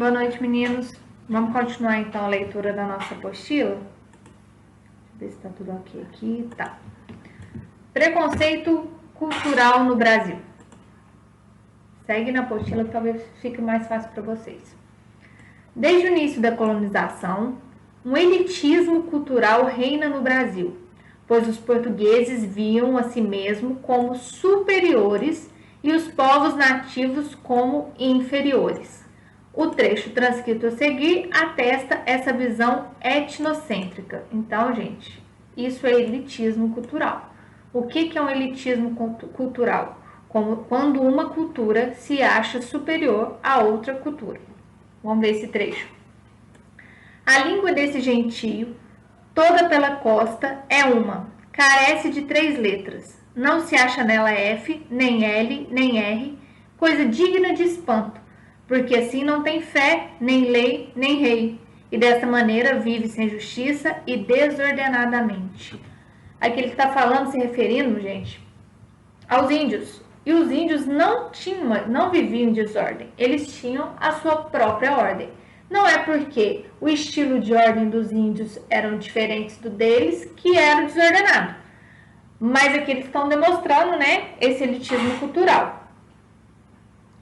Boa noite, meninos. Vamos continuar então a leitura da nossa apostila. Deixa eu ver se está tudo ok aqui. Tá. Preconceito cultural no Brasil. Segue na apostila que talvez fique mais fácil para vocês. Desde o início da colonização, um elitismo cultural reina no Brasil, pois os portugueses viam a si mesmos como superiores e os povos nativos como inferiores. O trecho transcrito a seguir atesta essa visão etnocêntrica. Então, gente, isso é elitismo cultural. O que é um elitismo cultural? Quando uma cultura se acha superior a outra cultura. Vamos ver esse trecho. A língua desse gentio, toda pela costa, é uma, carece de 3 letras. Não se acha nela F, nem L, nem R, coisa digna de espanto, porque assim não tem fé, nem lei, nem rei, e dessa maneira vive sem justiça e desordenadamente. Aqui ele está falando, se referindo, gente, aos índios. E os índios não viviam em desordem, eles tinham a sua própria ordem. Não é porque o estilo de ordem dos índios eram diferentes do deles que era desordenado. Mas aqui eles estão demonstrando, né, esse elitismo cultural.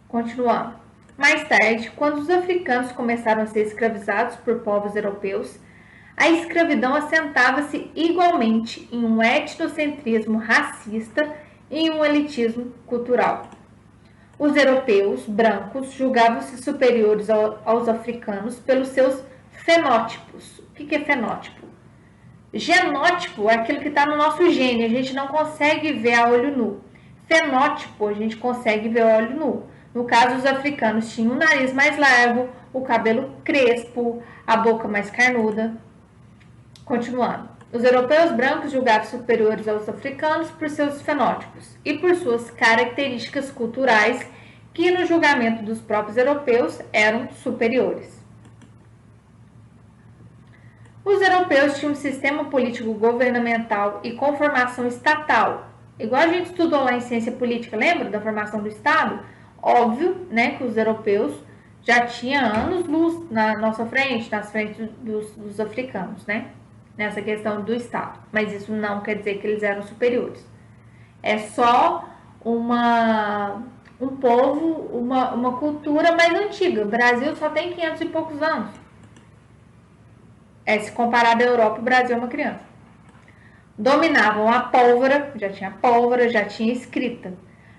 Continuando. Mais tarde, quando os africanos começaram a ser escravizados por povos europeus, a escravidão assentava-se igualmente em um etnocentrismo racista e em um elitismo cultural. Os europeus brancos julgavam-se superiores aos africanos pelos seus fenótipos. O que é fenótipo? Genótipo é aquilo que está no nosso gene, a gente não consegue ver a olho nu. Fenótipo, a gente consegue ver a olho nu. No caso, os africanos tinham o nariz mais largo, o cabelo crespo, a boca mais carnuda. Continuando. Os europeus brancos julgavam superiores aos africanos por seus fenótipos e por suas características culturais, que no julgamento dos próprios europeus eram superiores. Os europeus tinham um sistema político governamental e com formação estatal, igual a gente estudou lá em ciência política, lembra da formação do Estado? Óbvio, né, que os europeus já tinham anos-luz na nossa frente, nas frentes dos africanos, né? Nessa questão do Estado, mas isso não quer dizer que eles eram superiores. É só um povo, uma cultura mais antiga. O Brasil só tem 500 e poucos anos. Se comparado à Europa, o Brasil é uma criança. Dominavam a pólvora, já tinha escrita,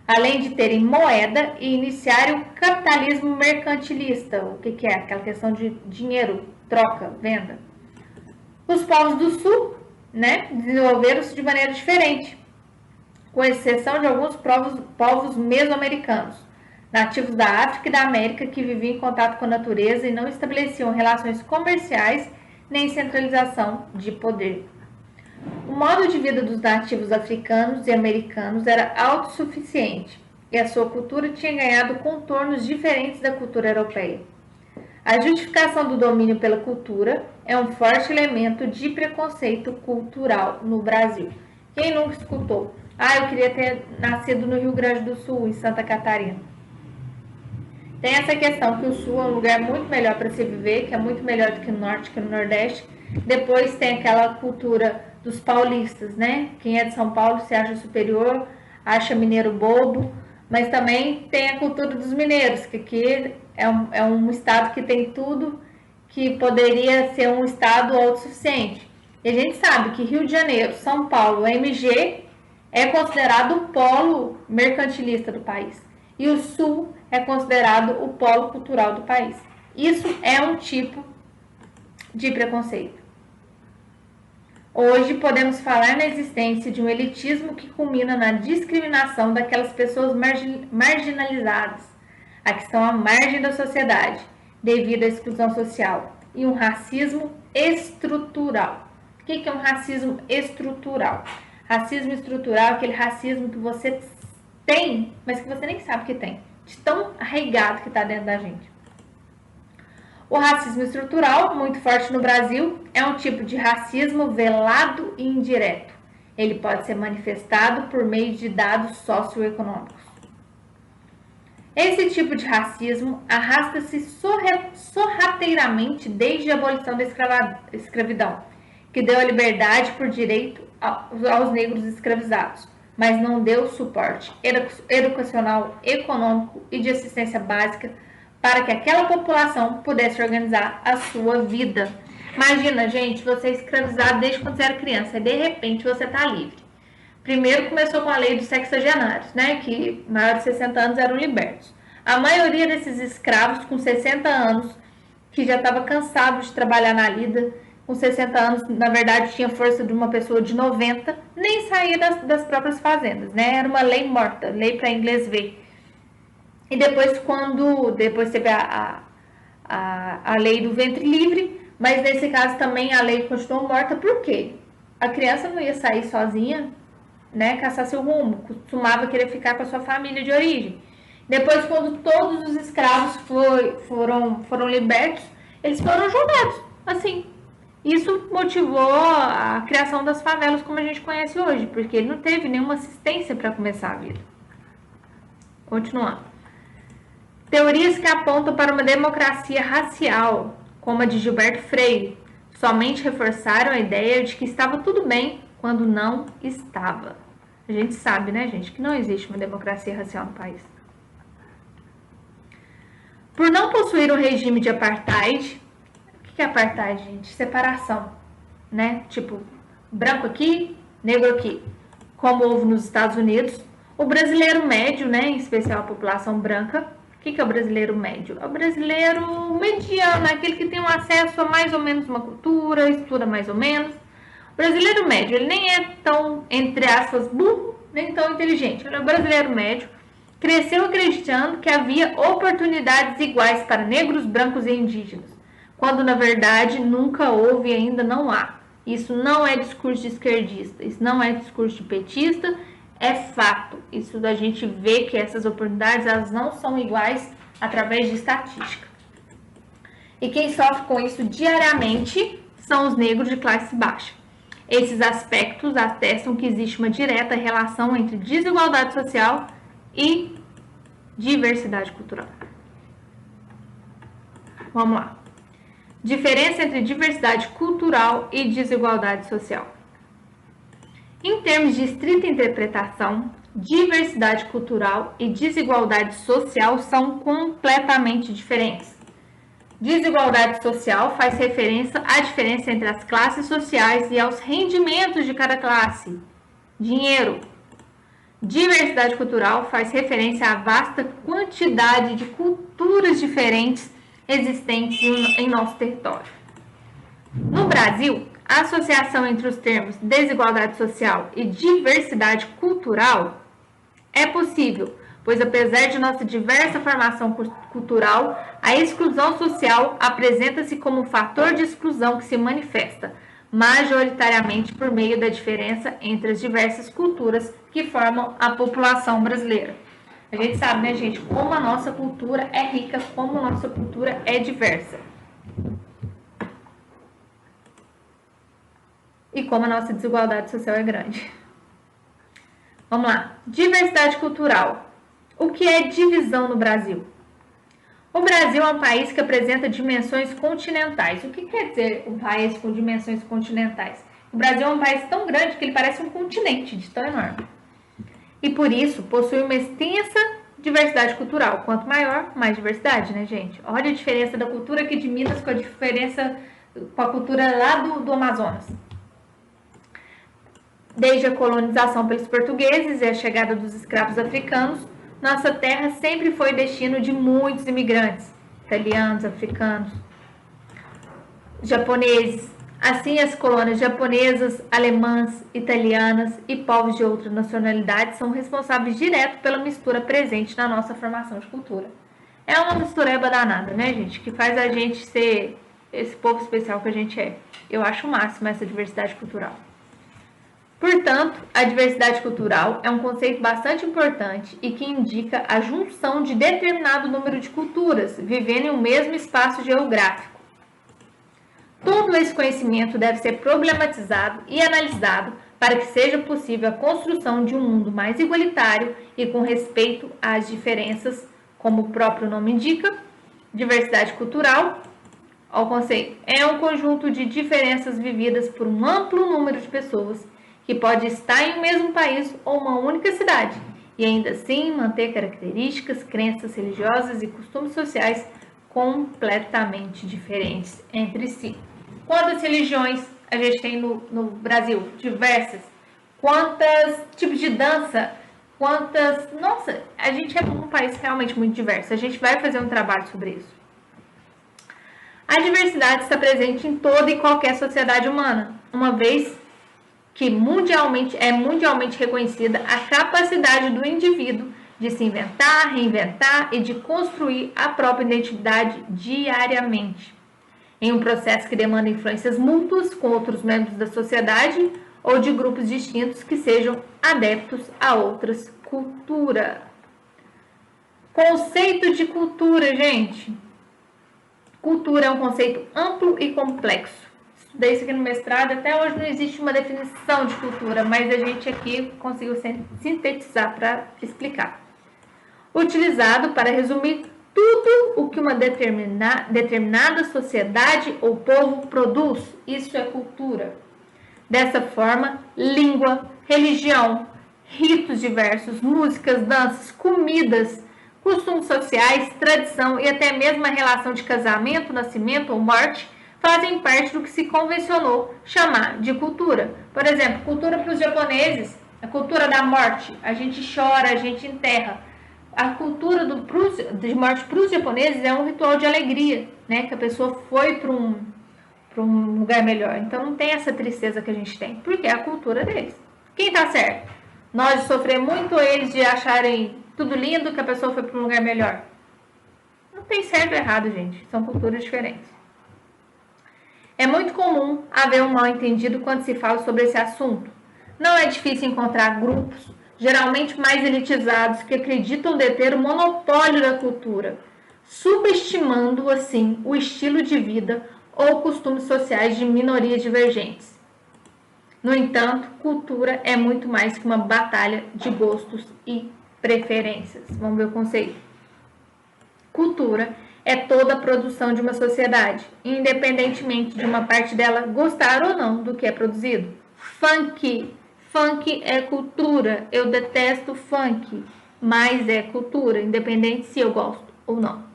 além de terem moeda e iniciarem o capitalismo mercantilista. O que é? Aquela questão de dinheiro, troca, venda. Os povos do sul, né, desenvolveram-se de maneira diferente, com exceção de alguns povos mesoamericanos, nativos da África e da América, que viviam em contato com a natureza e não estabeleciam relações comerciais nem centralização de poder. O modo de vida dos nativos africanos e americanos era autossuficiente e a sua cultura tinha ganhado contornos diferentes da cultura europeia. A justificação do domínio pela cultura é um forte elemento de preconceito cultural no Brasil. Quem nunca escutou? Eu queria ter nascido no Rio Grande do Sul, em Santa Catarina. Tem essa questão que o Sul é um lugar muito melhor para se viver, que é muito melhor do que no Norte, que no Nordeste. Depois tem aquela cultura dos paulistas, né? Quem é de São Paulo se acha superior, acha mineiro bobo, mas também tem a cultura dos mineiros, que aqui é um estado que tem tudo que poderia ser um estado autossuficiente. E a gente sabe que Rio de Janeiro, São Paulo, MG é considerado o polo mercantilista do país. E o Sul é considerado o polo cultural do país. Isso é um tipo de preconceito. Hoje podemos falar na existência de um elitismo que culmina na discriminação daquelas pessoas marginalizadas, a que estão à margem da sociedade, devido à exclusão social, e um racismo estrutural. O que é um racismo estrutural? Racismo estrutural é aquele racismo que você tem, mas que você nem sabe que tem, de tão arraigado que está dentro da gente. O racismo estrutural, muito forte no Brasil, é um tipo de racismo velado e indireto. Ele pode ser manifestado por meio de dados socioeconômicos. Esse tipo de racismo arrasta-se sorrateiramente desde a abolição da escravidão, que deu a liberdade por direito aos negros escravizados, mas não deu suporte educacional, econômico e de assistência básica para que aquela população pudesse organizar a sua vida. Imagina, gente, você é escravizado desde quando você era criança e de repente você está livre. Primeiro começou com a lei dos sexagenários, né, que maiores de 60 anos eram libertos. A maioria desses escravos com 60 anos, que já estava cansado de trabalhar na lida, com 60 anos, na verdade, tinha força de uma pessoa de 90, nem saía das próprias fazendas, né? Era uma lei morta, lei para inglês ver. E depois teve a lei do ventre livre, mas nesse caso também a lei continuou morta, por quê? A criança não ia sair sozinha, né, caçar seu rumo, costumava querer ficar com a sua família de origem. Depois, quando todos os escravos foram libertos, eles foram jogados, assim. Isso motivou a criação das favelas como a gente conhece hoje, porque ele não teve nenhuma assistência para começar a vida. Continuando. Teorias que apontam para uma democracia racial, como a de Gilberto Freire, somente reforçaram a ideia de que estava tudo bem quando não estava. A gente sabe, né, gente, que não existe uma democracia racial no país. Por não possuir um regime de apartheid, o que é apartheid, gente? Separação, né? Tipo, branco aqui, negro aqui, como houve nos Estados Unidos. O brasileiro médio, né, em especial a população branca, o que é o brasileiro médio? É o brasileiro mediano, aquele que tem um acesso a mais ou menos uma cultura, estuda mais ou menos. O brasileiro médio, ele nem é tão, entre aspas, burro, nem tão inteligente. Ele é o brasileiro médio, cresceu acreditando que havia oportunidades iguais para negros, brancos e indígenas, quando na verdade nunca houve e ainda não há. Isso não é discurso de esquerdista, isso não é discurso de petista, é fato. Isso da gente vê que essas oportunidades elas não são iguais através de estatística. E quem sofre com isso diariamente são os negros de classe baixa. Esses aspectos atestam que existe uma direta relação entre desigualdade social e diversidade cultural. Vamos lá. Diferença entre diversidade cultural e desigualdade social. Em termos de estrita interpretação, diversidade cultural e desigualdade social são completamente diferentes. Desigualdade social faz referência à diferença entre as classes sociais e aos rendimentos de cada classe. Dinheiro. Diversidade cultural faz referência à vasta quantidade de culturas diferentes existentes em nosso território. No Brasil, a associação entre os termos desigualdade social e diversidade cultural é possível, pois apesar de nossa diversa formação cultural, a exclusão social apresenta-se como um fator de exclusão que se manifesta majoritariamente por meio da diferença entre as diversas culturas que formam a população brasileira. A gente sabe, né, gente, como a nossa cultura é rica, como a nossa cultura é diversa. E como a nossa desigualdade social é grande. Vamos lá. Diversidade cultural. O que é divisão no Brasil? O Brasil é um país que apresenta dimensões continentais. O que quer dizer um país com dimensões continentais? O Brasil é um país tão grande que ele parece um continente de tão enorme. E por isso possui uma extensa diversidade cultural. Quanto maior, mais diversidade, né, gente? Olha a diferença da cultura aqui de Minas com a diferença com a cultura lá do Amazonas. Desde a colonização pelos portugueses e a chegada dos escravos africanos, nossa terra sempre foi destino de muitos imigrantes, italianos, africanos, japoneses. Assim, as colônias japonesas, alemãs, italianas e povos de outras nacionalidades são responsáveis direto pela mistura presente na nossa formação de cultura. É uma mistureba danada, né, gente? Que faz a gente ser esse povo especial que a gente é. Eu acho o máximo essa diversidade cultural. Portanto, a diversidade cultural é um conceito bastante importante e que indica a junção de determinado número de culturas vivendo em um mesmo espaço geográfico. Todo esse conhecimento deve ser problematizado e analisado para que seja possível a construção de um mundo mais igualitário e com respeito às diferenças Como o próprio nome indica, diversidade cultural, ao conceito, é um conjunto de diferenças vividas por um amplo número de pessoas que pode estar em um mesmo país ou uma única cidade e ainda assim manter características, crenças religiosas e costumes sociais completamente diferentes entre si. Quantas religiões a gente tem no Brasil? Diversas. Quantos tipos de dança? Quantas... Nossa, a gente é um país realmente muito diverso. A gente vai fazer um trabalho sobre isso. A diversidade está presente em toda e qualquer sociedade humana, uma vez que é mundialmente reconhecida a capacidade do indivíduo de se inventar, reinventar e de construir a própria identidade diariamente, em um processo que demanda influências mútuas com outros membros da sociedade ou de grupos distintos que sejam adeptos a outras culturas. Conceito de cultura, gente. Cultura é um conceito amplo e complexo. Estudei isso aqui no mestrado, até hoje não existe uma definição de cultura, mas a gente aqui conseguiu sintetizar para explicar. Utilizado para resumir tudo o que uma determinada sociedade ou povo produz. Isso é cultura. Dessa forma, língua, religião, ritos diversos, músicas, danças, comidas, costumes sociais, tradição e até mesmo a relação de casamento, nascimento ou morte fazem parte do que se convencionou chamar de cultura. Por exemplo, cultura para os japoneses, a cultura da morte, a gente chora, a gente enterra. A cultura de morte para os japoneses é um ritual de alegria, né? Que a pessoa foi para um lugar melhor. Então não tem essa tristeza que a gente tem, porque é a cultura deles. Quem tá certo? Nós de sofrer muito ou eles de acharem tudo lindo que a pessoa foi para um lugar melhor? Não tem certo ou errado, gente. São culturas diferentes. É muito comum haver um mal-entendido quando se fala sobre esse assunto. Não é difícil encontrar grupos, geralmente mais elitizados, que acreditam deter o monopólio da cultura, subestimando, assim, o estilo de vida ou costumes sociais de minorias divergentes. No entanto, cultura é muito mais que uma batalha de gostos e preferências. Vamos ver o conceito. Cultura é toda a produção de uma sociedade, independentemente de uma parte dela gostar ou não do que é produzido. Funk é cultura. Eu detesto funk, mas é cultura, independente se eu gosto ou não.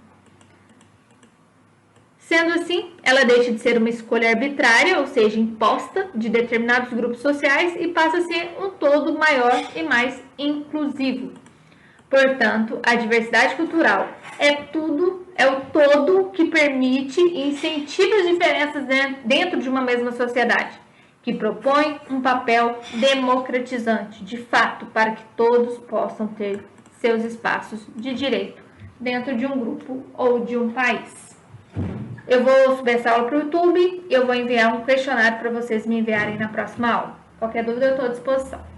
Sendo assim, ela deixa de ser uma escolha arbitrária, ou seja, imposta de determinados grupos sociais e passa a ser um todo maior e mais inclusivo. Portanto, a diversidade cultural é o todo que permite e incentiva as diferenças dentro de uma mesma sociedade, que propõe um papel democratizante, de fato, para que todos possam ter seus espaços de direito dentro de um grupo ou de um país. Eu vou subir essa aula para o YouTube e eu vou enviar um questionário para vocês me enviarem na próxima aula. Qualquer dúvida eu estou à disposição.